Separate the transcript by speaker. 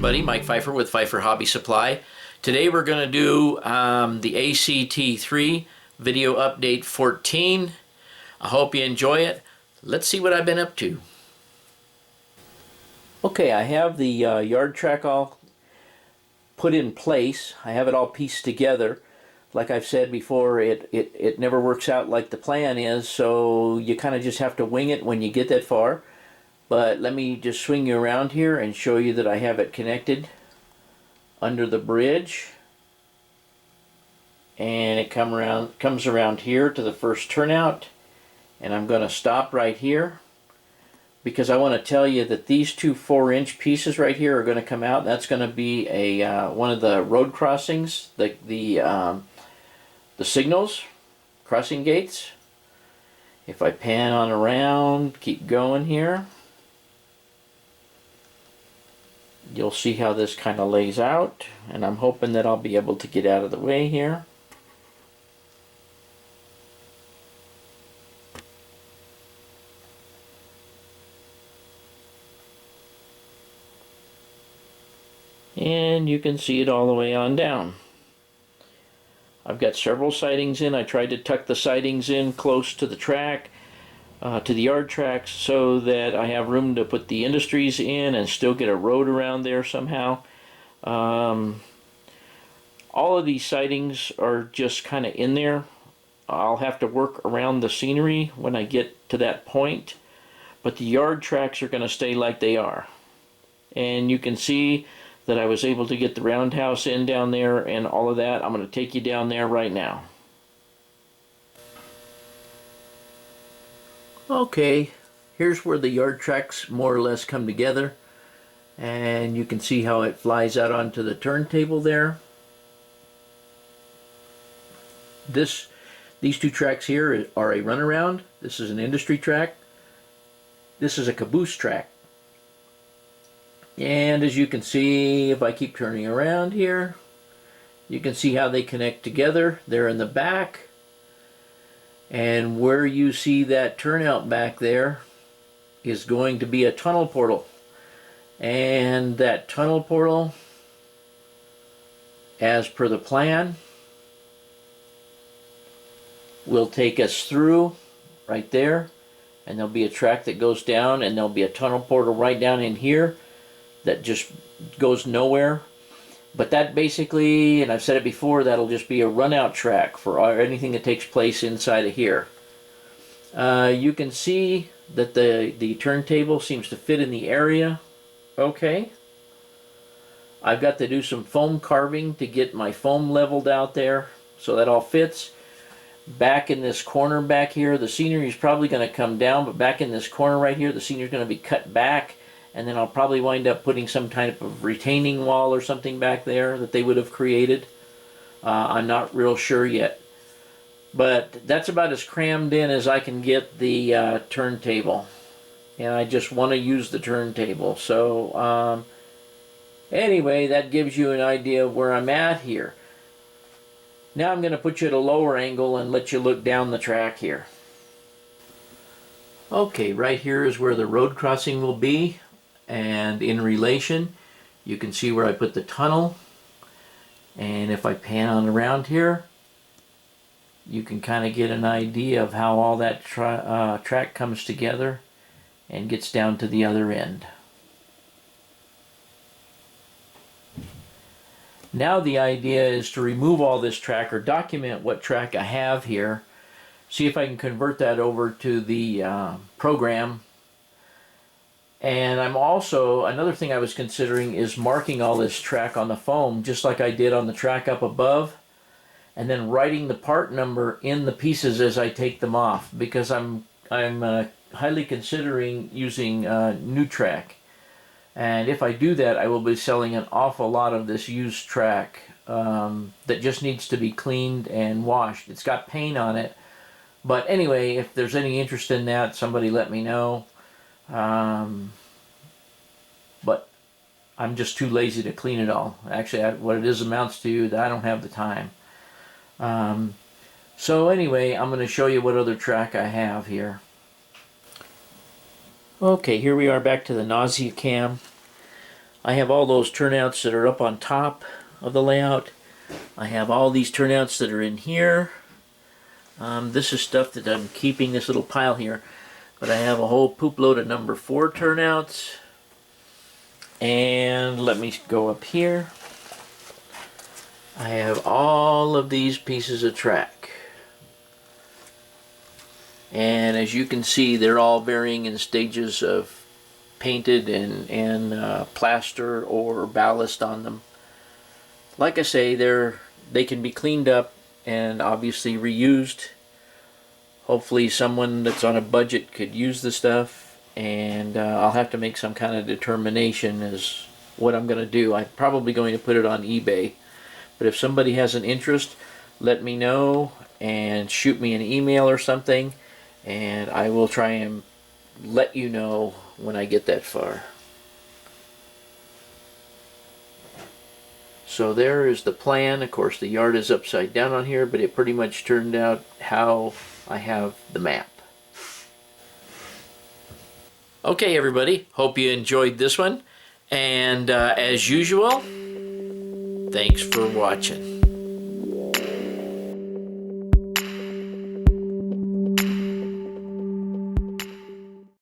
Speaker 1: everybody, Mike Pfeiffer with Pfeiffer Hobby Supply. Today we're going to do the ACT3 video update 14. I hope you enjoy it. Let's see what I've been up to. Okay, I have the yard track all put in place. I have it all pieced together. Like I've said before, it never works out like the plan is, so you kind of just have to wing it when you get that far. But let me just swing you around here and show you that I have it connected under the bridge. And it comes around here to the first turnout. And I'm going to stop right here because I want to tell you that these two 4-inch pieces right here are going to come out. That's going to be a one of the road crossings, the signals, crossing gates. If I pan on around, keep going here, you'll see how this kind of lays out, and I'm hoping that I'll be able to get out of the way here. And you can see it all the way on down. I've got several sidings in. I tried to tuck the sidings in close to the track, to the yard tracks, so that I have room to put the industries in and still get a road around there somehow. All of these sidings are just kind of in there. I'll have to work around the scenery when I get to that point, but the yard tracks are going to stay like they are. And you can see that I was able to get the roundhouse in down there and all of that. I'm going to take you down there right now. Okay, here's where the yard tracks more or less come together, and you can see how it flies out onto the turntable there. These two tracks here are a runaround. This is an industry track. This is a caboose track. And as you can see, if I keep turning around here, you can see how they connect together. They're in the back. And where you see that turnout back there is going to be a tunnel portal. And that tunnel portal, as per the plan, will take us through right there. And there'll be a track that goes down, and there'll be a tunnel portal right down in here that just goes nowhere. But that basically, and I've said it before, that'll just be a run-out track for anything that takes place inside of here. You can see that the turntable seems to fit in the area okay. I've got to do some foam carving to get my foam leveled out there so that all fits. Back in this corner back here, the scenery is probably going to come down, but back in this corner right here, the scenery is going to be cut back. And then I'll probably wind up putting some type of retaining wall or something back there that they would have created. I'm not real sure yet. But that's about as crammed in as I can get the turntable. And I just want to use the turntable. So anyway, that gives you an idea of where I'm at here. Now I'm going to put you at a lower angle and let you look down the track here. Okay, right here is where the road crossing will be. And in relation, you can see where I put the tunnel. And if I pan on around here, you can kind of get an idea of how all that track comes together and gets down to the other end. Now the idea is to remove all this track, or document what track I have here. See if I can convert that over to the program. And I'm also, another thing I was considering is marking all this track on the foam, just like I did on the track up above, and then writing the part number in the pieces as I take them off, because I'm highly considering using new track. And if I do that, I will be selling an awful lot of this used track that just needs to be cleaned and washed. It's got paint on it, but anyway, if there's any interest in that, somebody let me know. But I'm just too lazy to clean it all. Actually, what it amounts to, that I don't have the time. So anyway, I'm going to show you what other track I have here. Okay, here we are back to the nausea cam. I have all those turnouts that are up on top of the layout. I have all these turnouts that are in here. This is stuff that I'm keeping, this little pile here. But I have a whole poop load of number 4 turnouts. And let me go up here. I have all of these pieces of track. And as you can see, they're all varying in stages of painted and plaster or ballast on them. Like I say, they can be cleaned up and obviously reused. Hopefully someone that's on a budget could use the stuff, and I'll have to make some kind of determination as what I'm going to do. I'm probably going to put it on eBay, but if somebody has an interest, let me know and shoot me an email or something, and I will try and let you know when I get that far. So there is the plan. Of course, the yard is upside down on here, but it pretty much turned out how I have the map. Okay, everybody. Hope you enjoyed this one. And as usual, thanks for watching.